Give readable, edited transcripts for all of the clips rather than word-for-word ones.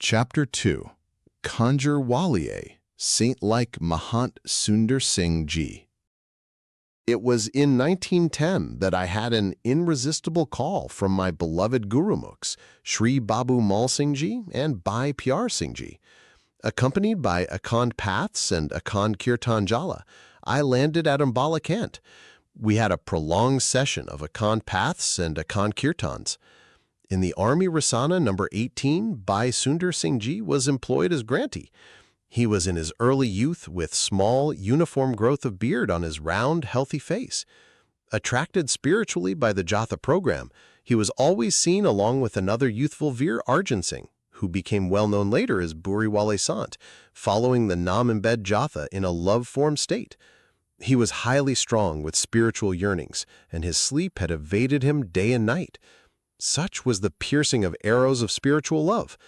Chapter 2 Khanjar Waliye, Saint-like Mahant Sunder Singh Ji. It was in 1910 that I had an irresistible call from my beloved Gurumukhs, Sri Babu Mal Singh Ji and Bhai Pyar Singh Ji. Accompanied by Akhand Paths and Akhand Kirtan Jala, I landed at Ambala Kant. We had a prolonged session of Akhand Paths and Akhand Kirtans. In the Army Rasana number 18, Bhai Sunder Singh Ji was employed as grantee. He was in his early youth with small, uniform growth of beard on his round, healthy face. Attracted spiritually by the Jatha program, he was always seen along with another youthful Veer Arjan Singh, who became well-known later as Buri Wale Sant, following the Nam Embed Jatha in a love-formed state. He was highly strong with spiritual yearnings, and his sleep had evaded him day and night. Such was the piercing of arrows of spiritual love.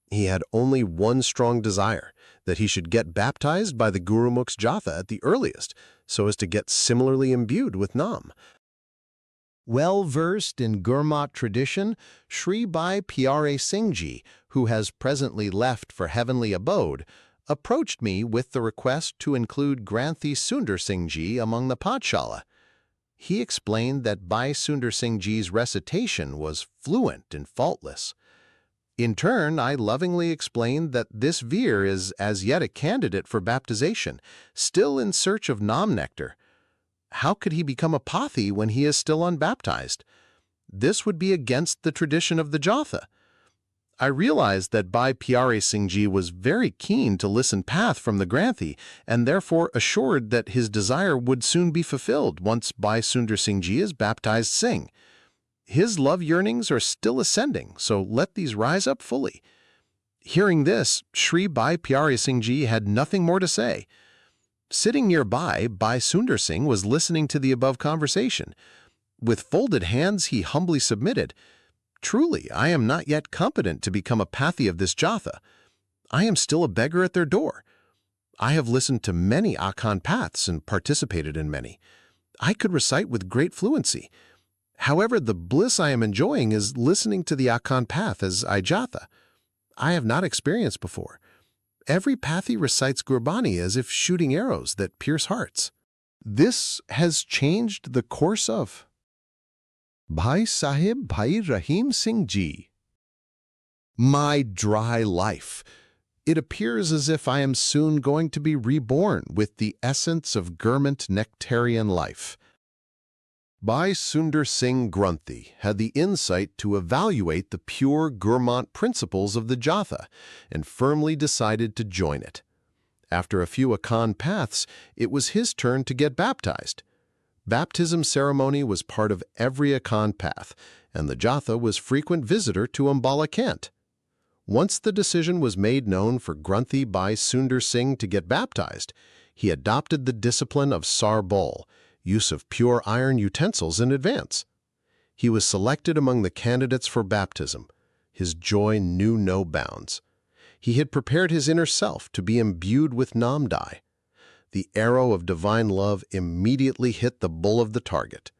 He had only one strong desire, that he should get baptized by the Gurumukh's Jatha at the earliest, so as to get similarly imbued with Nam. Well-versed in Gurmat tradition, Sri Bhai Pyare Singh Ji, who has presently left for heavenly abode, approached me with the request to include Granthi Sunder Singh Ji among the Pathshala. He explained that Bhai Sunder Singh Ji's recitation was fluent and faultless. In turn, I lovingly explained that this Veer is as yet a candidate for baptization, still in search of Nam nectar. How could he become a Pathi when he is still unbaptized? This would be against the tradition of the Jatha. I realized that Bhai Pyare Singh Ji was very keen to listen path from the Granthi, and therefore assured that his desire would soon be fulfilled once Bhai Sunder Singh Ji is baptized Singh. His love yearnings are still ascending, so let these rise up fully. Hearing this, Sri Bhai Pyare Singh Ji had nothing more to say. Sitting nearby, Bhai Sunder Singh was listening to the above conversation. With folded hands, he humbly submitted, "Truly, I am not yet competent to become a Pathi of this Jatha. I am still a beggar at their door. I have listened to many Akhand Paths and participated in many. I could recite with great fluency. However, the bliss I am enjoying is listening to the Akhand Path as I Jatha. I have not experienced before. Every Pathi recites Gurbani as if shooting arrows that pierce hearts. This has changed the course of Bhai Sahib Bhai Rahim Singh Ji. My dry life. It appears as if I am soon going to be reborn with the essence of Gurmat nectarian life. Bhai Sunder Singh Granthi had the insight to evaluate the pure Gurmat principles of the Jatha and firmly decided to join it. After a few Akhand Paths, it was his turn to get baptized. Baptism ceremony was part of every Akhand Path, and the Jatha was frequent visitor to Ambala Kant. Once the decision was made known for Granthi Bhai Sunder Singh to get baptized, he adopted the discipline of Sar Bol, use of pure iron utensils in advance. He was selected among the candidates for baptism. His joy knew no bounds. He had prepared his inner self to be imbued with Nam dye. The arrow of divine love immediately hit the bull of the target.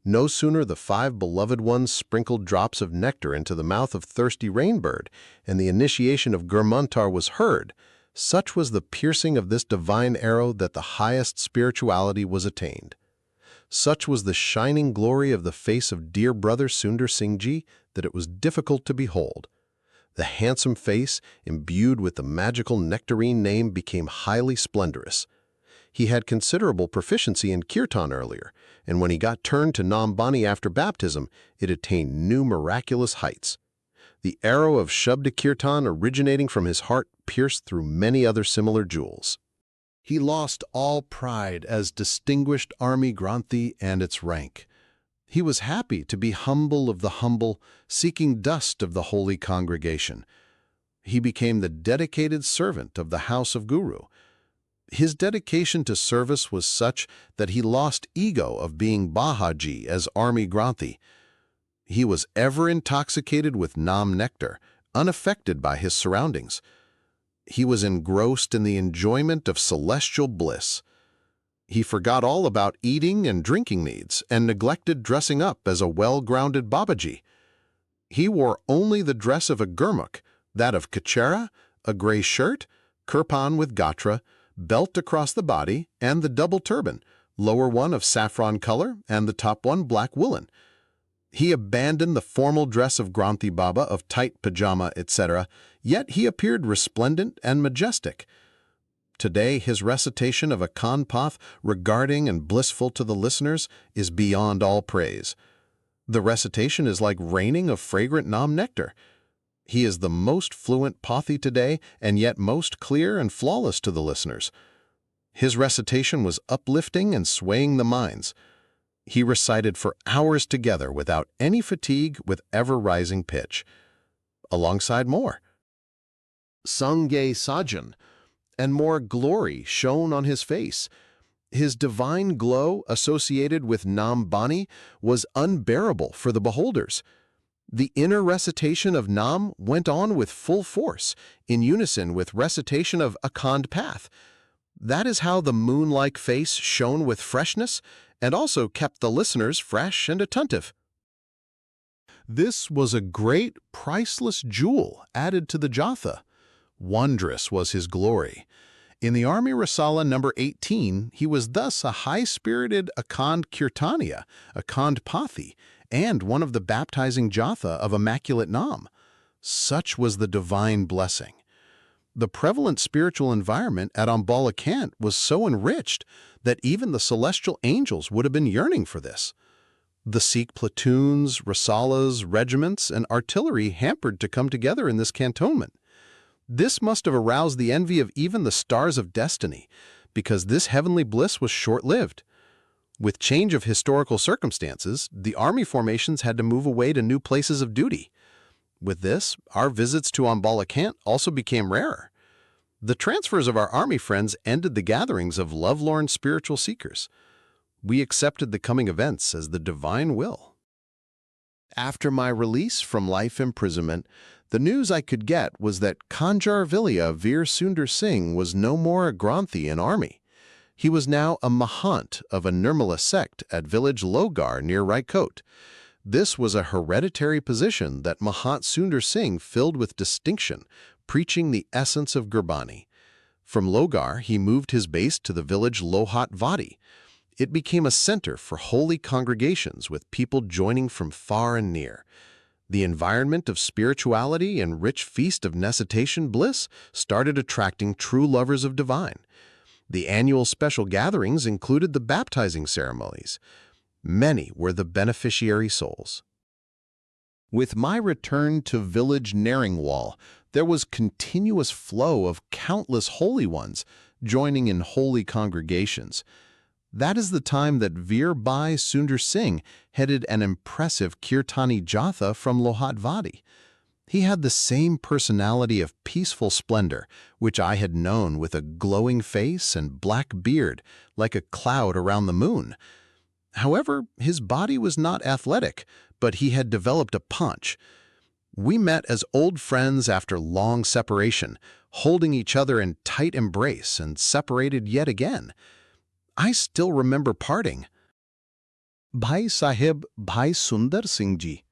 No sooner the 5 beloved ones sprinkled drops of nectar into the mouth of thirsty rainbird, and the initiation of Gurmantar was heard, such was the piercing of this divine arrow that the highest spirituality was attained. Such was the shining glory of the face of dear brother Sunder Singh Ji that it was difficult to behold. The handsome face, imbued with the magical nectarine name, became highly splendorous. He had considerable proficiency in kirtan earlier, and when he got turned to Nam Bani after baptism, it attained new miraculous heights. The arrow of Shabda Kirtan originating from his heart pierced through many other similar jewels. He lost all pride as distinguished army Granthi and its rank. He was happy to be humble of the humble, seeking dust of the holy congregation. He became the dedicated servant of the house of Guru. His dedication to service was such that he lost ego of being Bahaji as army Granthi. He was ever intoxicated with Nam nectar, unaffected by his surroundings. He was engrossed in the enjoyment of celestial bliss. He forgot all about eating and drinking needs and neglected dressing up as a well-grounded Babaji. He wore only the dress of a Gurmukh, that of Kachera, a gray shirt, kirpan with gatra, belt across the body, and the double turban, lower one of saffron color and the top one black woolen. He abandoned the formal dress of Granthi Baba of tight pajama, etc., yet he appeared resplendent and majestic. Today, his recitation of a Kanpath regarding and blissful to the listeners is beyond all praise. The recitation is like raining of fragrant Nam nectar. He is the most fluent Pathi today and yet most clear and flawless to the listeners. His recitation was uplifting and swaying the minds. He recited for hours together without any fatigue with ever-rising pitch. Alongside more. Sangye Sajan, and more glory shone on his face. His divine glow associated with Nam Bani was unbearable for the beholders. The inner recitation of Nam went on with full force, in unison with recitation of Akhand Path. That is how the moon-like face shone with freshness and also kept the listeners fresh and attentive. This was a great, priceless jewel added to the Jatha. Wondrous was his glory. In the Army Rasala number 18, he was thus a high-spirited Akhand Kirtaniya, Akhand Pathi, and one of the baptizing Jatha of Immaculate Nam. Such was the divine blessing. The prevalent spiritual environment at Ambala Cant was so enriched that even the celestial angels would have been yearning for this. The Sikh platoons, rasalas, regiments, and artillery hampered to come together in this cantonment. This must have aroused the envy of even the stars of destiny, because this heavenly bliss was short-lived. With change of historical circumstances, the army formations had to move away to new places of duty. With this, our visits to Ambala Cant also became rarer. The transfers of our army friends ended the gatherings of lovelorn spiritual seekers. We accepted the coming events as the divine will. After my release from life imprisonment, the news I could get was that Khanjar Waliye Veer Sunder Singh was no more a Granthi in army. He was now a Mahant of a Nirmala sect at village Logar near Raikot. This was a hereditary position that Mahant Sunder Singh filled with distinction, preaching the essence of Gurbani. From Logar, he moved his base to the village Lohat Vadi. It became a center for holy congregations with people joining from far and near. The environment of spirituality and rich feast of necessitation bliss started attracting true lovers of divine. The annual special gatherings included the baptizing ceremonies. Many were the beneficiary souls. With my return to village Naringwal, there was continuous flow of countless holy ones joining in holy congregations. That is the time that Veer Bhai Sunder Singh headed an impressive Kirtani Jatha from Lohat Vadi. He had the same personality of peaceful splendor, which I had known, with a glowing face and black beard, like a cloud around the moon. However, his body was not athletic, but he had developed a punch. We met as old friends after long separation, holding each other in tight embrace and separated yet again. I still remember parting. Bhai Sahib Bhai Sunder Singh Ji.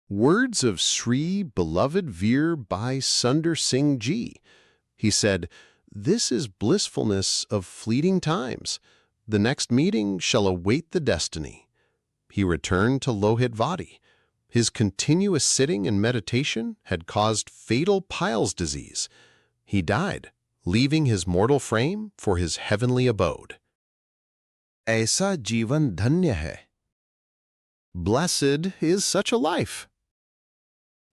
Words of Sri beloved Veer Bhai Sunder Singh Ji. He said, "This is blissfulness of fleeting times. The next meeting shall await the destiny." He returned to Lohit Vadi. His continuous sitting and meditation had caused fatal Pile's disease. He died, leaving his mortal frame for his heavenly abode. Aisa Jivan Dhanya hai. Blessed is such a life.